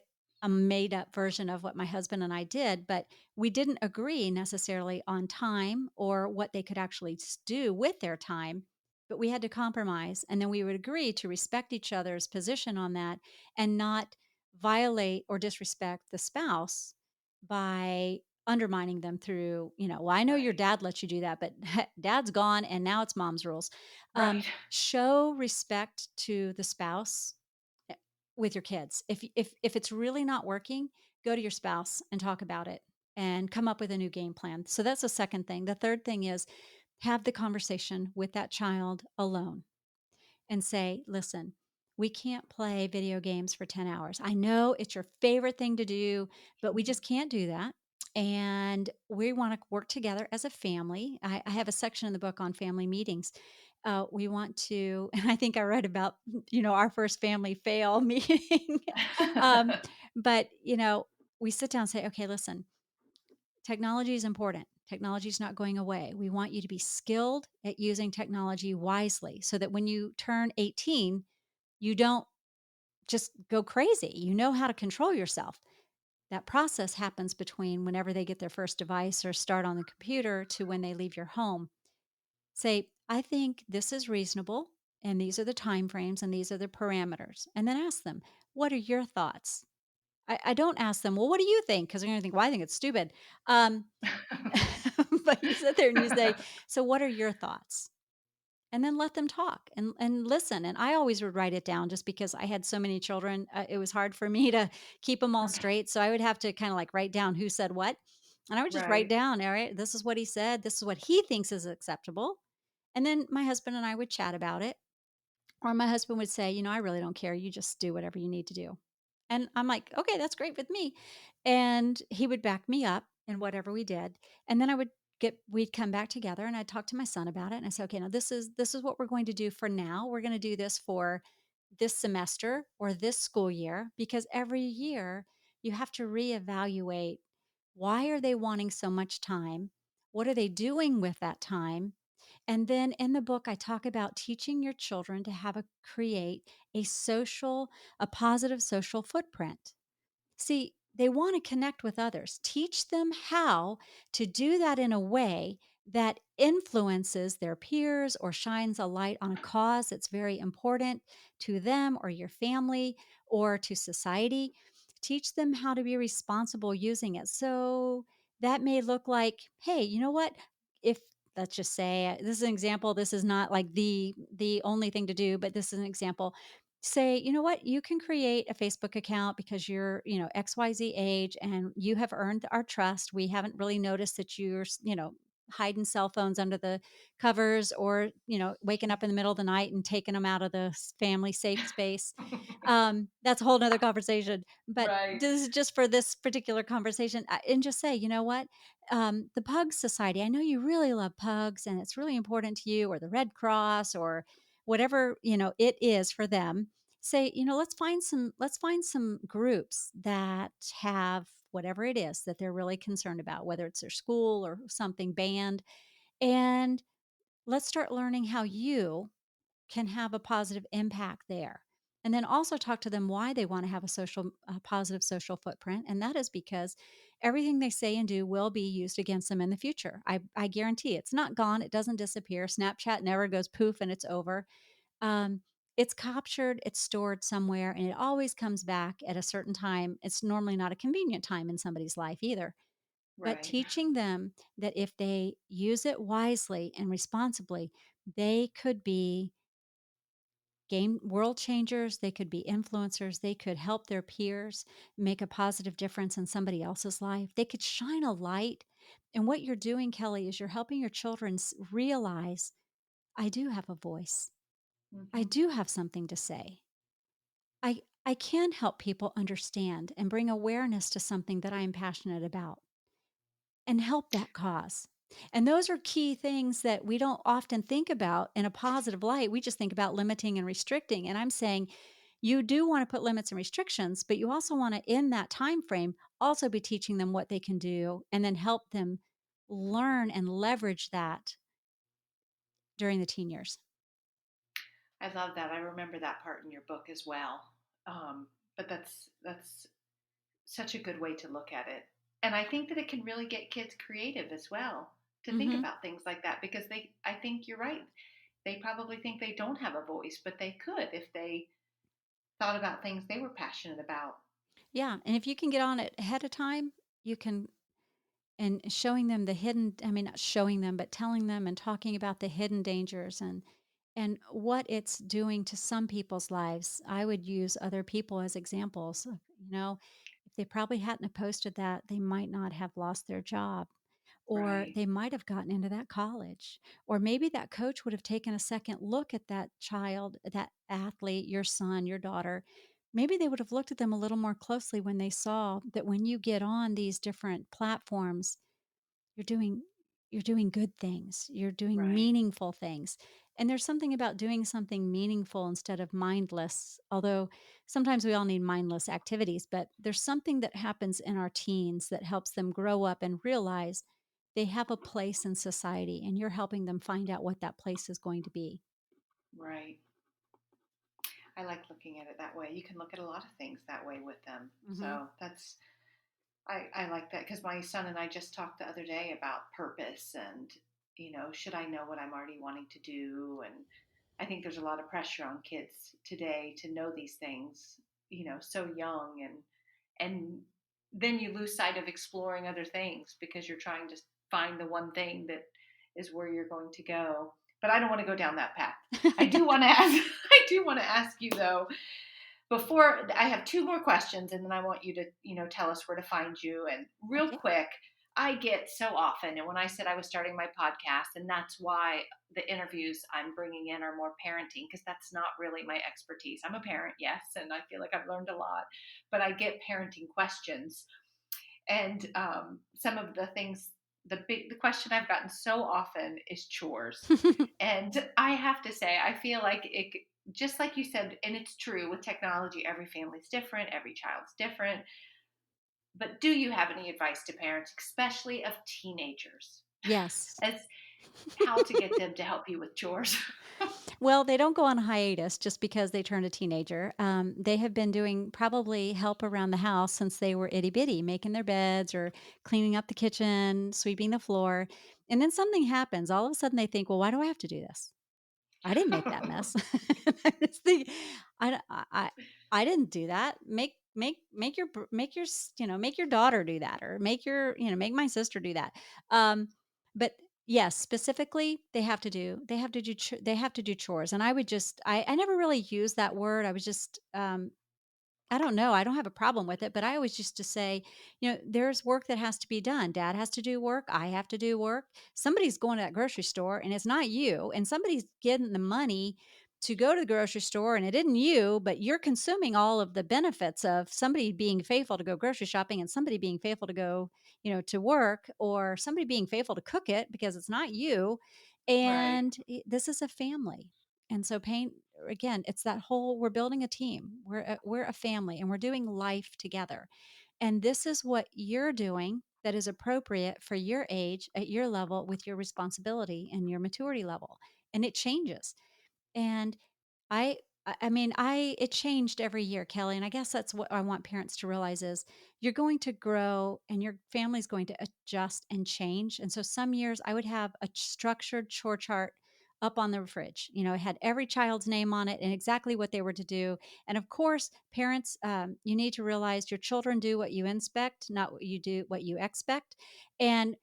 made up version of what my husband and I did, but we didn't agree necessarily on time or what they could actually do with their time, but we had to compromise, and then we would agree to respect each other's position on that and not violate or disrespect the spouse by undermining them through, well, I know your Right. dad lets you do that, but dad's gone and now it's mom's rules. Right. Show respect to the spouse eh, with your kids. If it's really not working, go to your spouse and talk about it and come up with a new game plan. So that's the second thing. The third thing is Have the conversation with that child alone and say, listen, we can't play video games for 10 hours. I know it's your favorite thing to do, but we just can't do that. And we want to work together as a family. I have a section in the book on family meetings. We want to, and I think I read about, our first family fail meeting. um, but, we sit down and say, okay, listen, technology is important. Technology is not going away. We want you to be skilled at using technology wisely so that when you turn 18, you don't just go crazy. You know how to control yourself. That process happens between whenever they get their first device or start on the computer to when they leave your home. Say, I think this is reasonable and these are the time frames and these are the parameters. And then ask them, what are your thoughts? I don't ask them, well, what do you think? Because they're going to think, well, I think it's stupid. Um, but you sit there and you say, "So what are your thoughts?" And then let them talk and listen. And I always would write it down just because I had so many children. It was hard for me to keep them all straight. So I would have to kind of like write down who said what. And I would just write Right. down, all right, this is what he said. This is what he thinks is acceptable. And then my husband and I would chat about it. Or my husband would say, I really don't care. You just do whatever you need to do. And I'm like, okay, that's great with me. And he would back me up in whatever we did. And then we'd come back together and I'd talk to my son about it. And I say, okay, now this is what we're going to do for now. We're going to do this for this semester or this school year because every year you have to reevaluate, why are they wanting so much time? What are they doing with that time? And then in the book, I talk about teaching your children to create a positive social footprint. See, they want to connect with others. Teach them how to do that in a way that influences their peers or shines a light on a cause that's very important to them or your family or to society. Teach them how to be responsible using it. So that may look like, hey, you know what? If let's just say this is an example, this is not like the only thing to do, but this is an example. Say, you know what, you can create a Facebook account because you're, XYZ age and you have earned our trust. We haven't really noticed that you're, hiding cell phones under the covers or, waking up in the middle of the night and taking them out of the family safe space. That's a whole nother conversation. But Right. this is just for this particular conversation. And just say, you know what? The Pug Society, I know you really love pugs and it's really important to you, or the Red Cross, or whatever, it is for them. Say, let's find some groups that have whatever it is that they're really concerned about, whether it's their school or something banned. And let's start learning how you can have a positive impact there. And then also talk to them why they want to have a positive social footprint. And that is because everything they say and do will be used against them in the future. I guarantee it's not gone. It doesn't disappear. Snapchat never goes poof and it's over. um, it's captured, it's stored somewhere, and it always comes back at a certain time. It's normally not a convenient time in somebody's life either. But Right. teaching them that if they use it wisely and responsibly, they could be game world changers, they could be influencers, they could help their peers, make a positive difference in somebody else's life. They could shine a light. And what you're doing, Kelly, is you're helping your children realize, I do have a voice. I Mhm. do have something to say. I can help people understand and bring awareness to something that I am passionate about and help that cause. And those are key things that we don't often think about in a positive light. We just think about limiting and restricting. And I'm saying you do want to put limits and restrictions, but you also want to, in that time frame, also be teaching them what they can do and then help them learn and leverage that during the teen years. I love that. I remember that part in your book as well. But that's such a good way to look at it. And I think that it can really get kids creative as well to think Hmm. about things like that because I think you're right. They probably think they don't have a voice, but they could if they thought about things they were passionate about. Yeah. And if you can get on it ahead of time, you can. And showing them the hidden, I mean, not showing them, but telling them and talking about the hidden dangers and what it's doing to some people's lives. I would use other people as examples. If they probably hadn't have posted that, they might not have lost their job. or Right. they might have gotten into that college, or maybe that coach would have taken a second look at that child, that athlete, your son, your daughter. Maybe they would have looked at them a little more closely when they saw that when you get on these different platforms, you're doing you're doing good things. You're doing Right. meaningful things. And there's something about doing something meaningful instead of mindless. Although sometimes we all need mindless activities, but there's something that happens in our teens that helps them grow up and realize they have a place in society and you're helping them find out what that place is going to be. Right. I like looking at it that way. You can look at a lot of things that way with them. Mhm. So that's I like that because my son and I just talked the other day about purpose and, should I know what I'm already wanting to do? And I think there's a lot of pressure on kids today to know these things, so young, and then you lose sight of exploring other things because you're trying to find the one thing that is where you're going to go. But I don't want to go down that path. I do want to ask I do want to ask you though, before I have two more questions and then I want you to, tell us where to find you. And real Okay. quick, I get so often, and when I said I was starting my podcast, and that's why the interviews I'm bringing in are more parenting, because that's not really my expertise. I'm a parent, yes, and I feel like I've learned a lot, but I get parenting questions. And some of the things, the question I've gotten so often is chores. And I have to say, I feel like just like you said, and it's true with technology, every family's different, every child's different. But do you have any advice to parents, especially of teenagers, Yes. as how to get them to help you with chores? Well, they don't go on hiatus just because they turned a teenager. They have been doing probably help around the house since they were itty bitty, making their beds or cleaning up the kitchen, sweeping the floor. And then something happens. All of a sudden, they think, well, why do I have to do this? I didn't make that mess. I just think, I, d- I didn't do that. Make your daughter do that, or make my sister do that. Um, but yes, specifically, they have to do chores. And I never really used that word. I was just, I don't know. I don't have a problem with it, but I always used to say, there's work that has to be done. Dad has to do work. I have to do work. Somebody's going to that grocery store and it's not you. And somebody's getting the money to go to the grocery store and it isn't you, but you're consuming all of the benefits of somebody being faithful to go grocery shopping and somebody being faithful to go, to work, or somebody being faithful to cook it because it's not you. Right. And this is a family. And so pain again, it's that whole we're building a team. We're a family and we're doing life together. And this is what you're doing that is appropriate for your age at your level with your responsibility and your maturity level. And it changes. And I mean, I it changed every year, Kelly, and I guess that's what I want parents to realize is you're going to grow and your family's going to adjust and change. And so some years I would have a structured chore chart up on the fridge. It had every child's name on it and exactly what they were to do. And of course, parents, you need to realize your children do what you inspect, not what you expect. And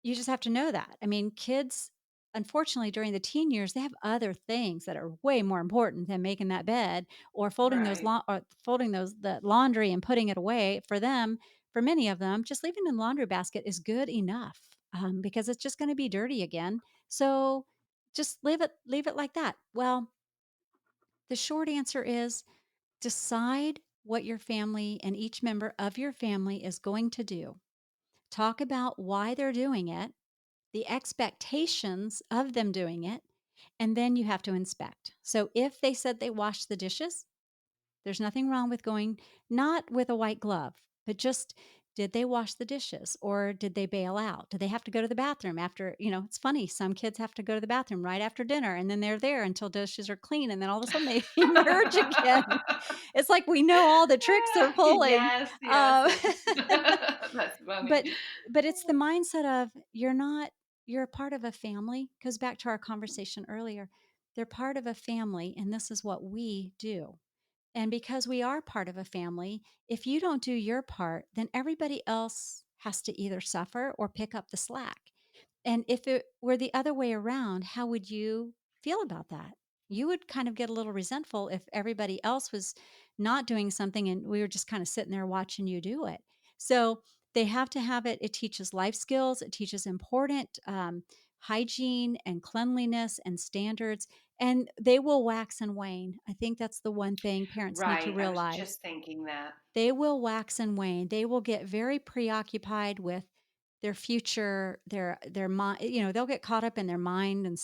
you just have to know that. I mean, kids, unfortunately, during the teen years, they have other things that are way more important than making that bed or Right. folding those the laundry and putting it away. For them, for many of them, just leaving it in the laundry basket is good enough, because it's just going to be dirty again. So just leave it like that. Well, the short answer is decide what your family and each member of your family is going to do. Talk about why they're doing it, the expectations of them doing it, and then you have to inspect. So if they said they washed the dishes, there's nothing wrong with going not with a white glove, but just did they wash the dishes or did they bail out? Do they have to go to the bathroom after, it's funny, some kids have to go to the bathroom right after dinner and then they're there until dishes are clean and then all of a sudden they emerge again. It's like we know all the tricks they're pulling. Yes, yes, Um, that's funny. but but it's the mindset of you're a part of a family. Goes back to our conversation earlier. They're part of a family and this is what we do. And because we are part of a family, if you don't do your part, then everybody else has to either suffer or pick up the slack. And if it were the other way around, how would you feel about that? You would kind of get a little resentful if everybody else was not doing something and we were just kind of sitting there watching you do it. So They have to have it. It teaches life skills. It teaches important hygiene and cleanliness and standards, and they will wax and wane. I think that's the one thing parents need to Right. I was realize. just thinking that. They will wax and wane. They will get very preoccupied with their future, their mind. They'll get caught up in their mind and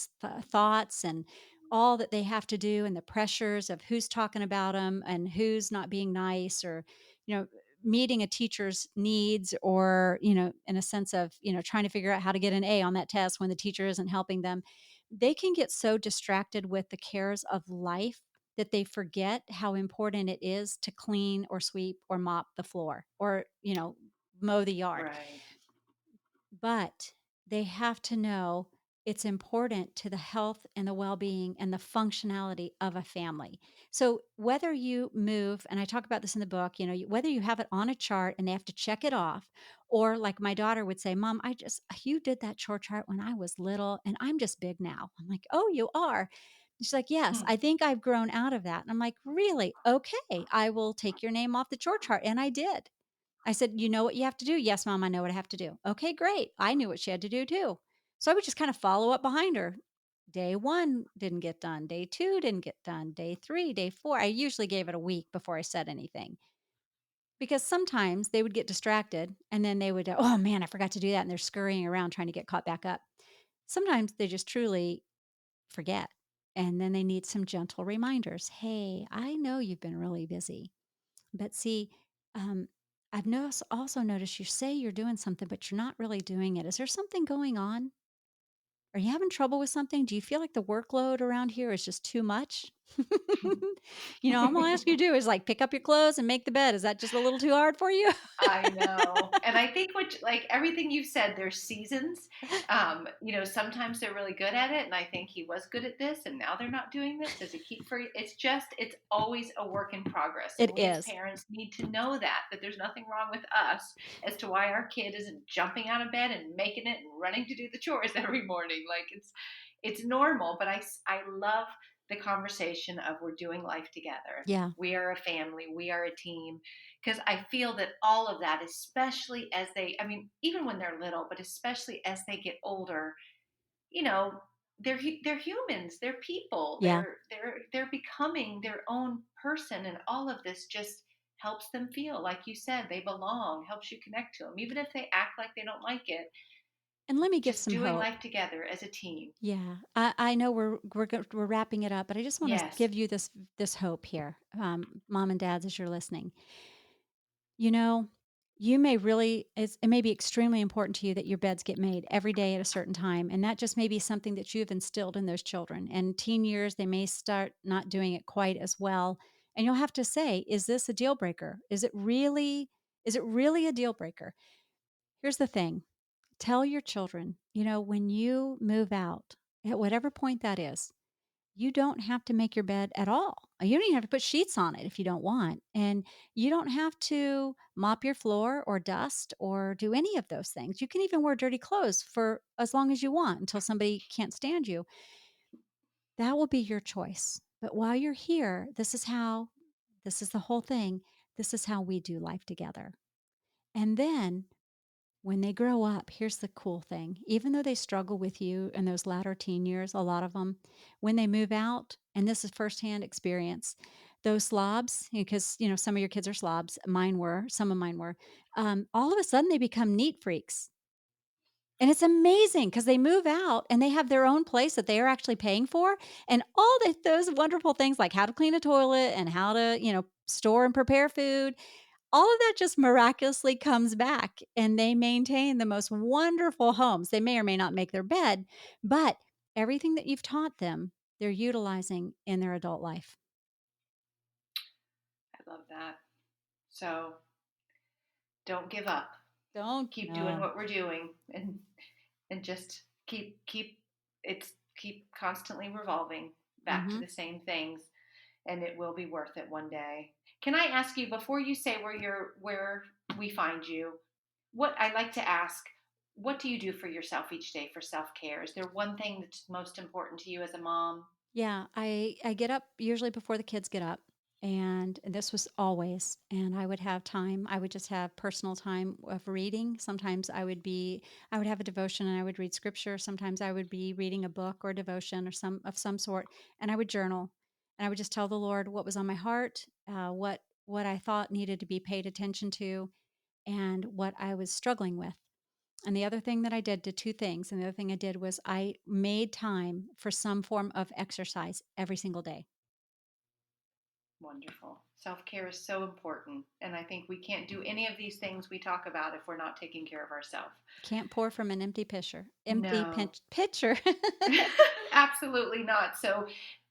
thoughts and all that they have to do and the pressures of who's talking about them and who's not being nice or, you know, meeting a teacher's needs or, in a sense of, trying to figure out how to get an A on that test when the teacher isn't helping them. They can get so distracted with the cares of life that they forget how important it is to clean or sweep or mop the floor or, mow the yard. Right. But they have to know it's important to the health and the well-being and the functionality of a family. So whether you move, and I talk about this in the book, whether you have it on a chart and they have to check it off, or like my daughter would say, Mom, you did that chore chart when I was little and I'm just big now. I'm like, oh, you are. She's like, yes, Hmm. I think I've grown out of that. And I'm like, really? Okay, I will take your name off the chore chart. And I did. I said, "You know what you have to do?" "Yes, mom, I know what I have to do." "Okay, great." I knew what she had to do too. So I would just kind of follow up behind her. Day 1 didn't get done. Day 2 didn't get done. Day 3, day 4. I usually gave it a week before I said anything because sometimes they would get distracted and then they would, "Oh man, I forgot to do that." And they're scurrying around trying to get caught back up. Sometimes they just truly forget and then they need some gentle reminders. "Hey, I know you've been really busy. But see, um, also noticed you say you're doing something, but you're not really doing it. Is there something going on? Are you having trouble with something? Do you feel like the workload around here is just too much?" All I'm gonna ask you to do is like pick up your clothes and make the bed. Is that just a little too hard for you? I know. And I think like everything you've said, there's seasons. Sometimes they're really good at it. And I think he was good at this and now they're not doing this. Does he keep free? It's always a work in progress. And It we as is. parents need to know that there's nothing wrong with us as to why our kid isn't jumping out of bed and making it and running to do the chores every morning. Like it's normal. But I love the conversation of we're doing life together. Yeah. We are a family. We are a team because I feel that all of that, especially as I mean, even when they're little, but especially as they get older, you know, they're humans, they're people, Yeah. they're becoming their own person, and all of this just helps them feel like you said they belong, helps you connect to them, even if they act like they don't like it. And let me give Just some doing hope. life together as a team. Yeah. I know we're wrapping it up, but I just want to Yes. give you this hope here, mom and dads, as you're listening. You know, you may really it may be extremely important to you that your beds get made every day at a certain time, and that just may be something that you've instilled in those children. And teen years, they may start not doing it quite as well, and you'll have to say, "Is this a deal breaker? Is it really a deal breaker?" Here's the thing. Tell your children, when you move out, at whatever point that is, you don't have to make your bed at all. You don't even have to put sheets on it if you don't want. And you don't have to mop your floor or dust or do any of those things. You can even wear dirty clothes for as long as you want until somebody can't stand you. That will be your choice. But while you're here, this is the whole thing. This is how we do life together. And then when they grow up, here's the cool thing. Even though they struggle with you in those latter teen years, a lot of them, when they move out, and this is firsthand experience, those slobs, because some of your kids are slobs, some of mine were. All of a sudden, they become neat freaks, and it's amazing because they move out and they have their own place that they are actually paying for, and all those wonderful things like how to clean a toilet and how to store and prepare food, all of that just miraculously comes back and they maintain the most wonderful homes. They may or may not make their bed, but everything that you've taught them, they're utilizing in their adult life. I love that. So don't give up. Don't Keep doing no. what we're doing, and just keep constantly revolving back to Mhm. the same things, and it will be worth it one day. Can I ask you, before you say where we find you, what I like to ask, what do you do for yourself each day for self-care? Is there one thing that's most important to you as a mom? Yeah, I get up usually before the kids get up And this was always, and I would have time. I would just have personal time of reading. Sometimes I would have a devotion and I would read scripture. Sometimes I would be reading a book or devotion or some sort, and I would journal. And I would just tell the Lord what was on my heart, what I thought needed to be paid attention to, and what I was struggling with. And the other thing that I did two things. And the other thing I did was I made time for some form of exercise every single day. Wonderful. Self care is so important. And I think we can't do any of these things we talk about if we're not taking care of ourselves. Can't pour from an empty pitcher. No, Pitcher. absolutely not. So,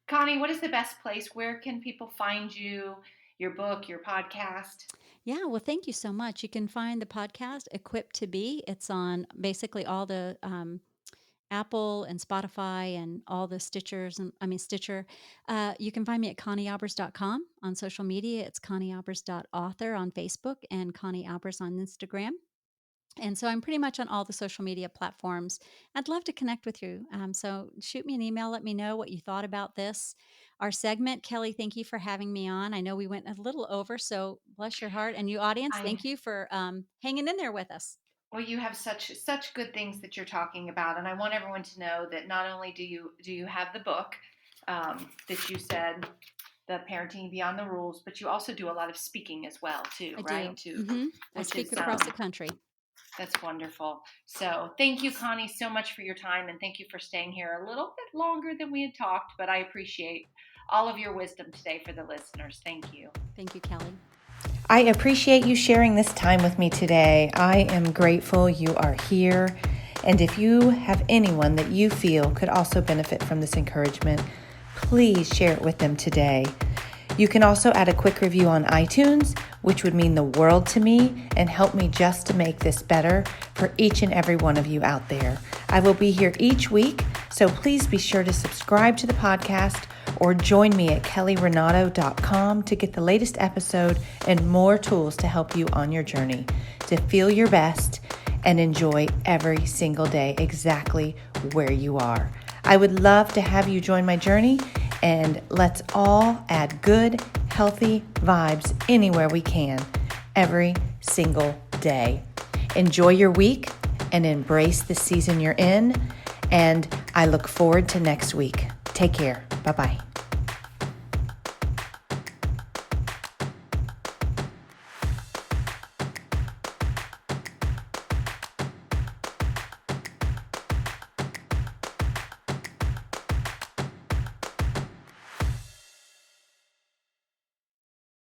Connie, what is the best place? Where can people find you, your book, your podcast? Yeah, well, thank you so much. You can find the podcast Equipped to Be. It's on basically all the Apple and Spotify and all the Stitchers and Stitcher. You can find me at conniealbers.com on social media. It's conniealbers.author on Facebook and Connie Albers on Instagram. And so I'm pretty much on all the social media platforms. I'd love to connect with you. So shoot me an email. Let me know what you thought about this. Our segment, Kelly, thank you for having me on. I know we went a little over, so bless your heart. And you, audience, I thank you for hanging in there with us. Well, you have such good things that you're talking about, and I want everyone to know that not only do you have the book that you said, the Parenting Beyond the Rules, but you also do a lot of speaking as well, too, I right? do. I Which speak is across the country. that's wonderful. So thank you, Connie, so much for your time, and thank you for staying here a little bit longer than we had talked. But I appreciate all of your wisdom today for the listeners. Thank you. Thank you, Kelly. I appreciate you sharing this time with me today. I am grateful you are here. And if you have anyone that you feel could also benefit from this encouragement, please share it with them today. You can also add a quick review on iTunes, which would mean the world to me and help me just to make this better for each and every one of you out there. I will be here each week, so please be sure to subscribe to the podcast or join me at kellyrenato.com to get the latest episode and more tools to help you on your journey to feel your best and enjoy every single day exactly where you are. I would love to have you join my journey, and let's all add good, healthy vibes anywhere we can every single day. Enjoy your week and embrace the season you're in, and I look forward to next week. Take care. Bye-bye.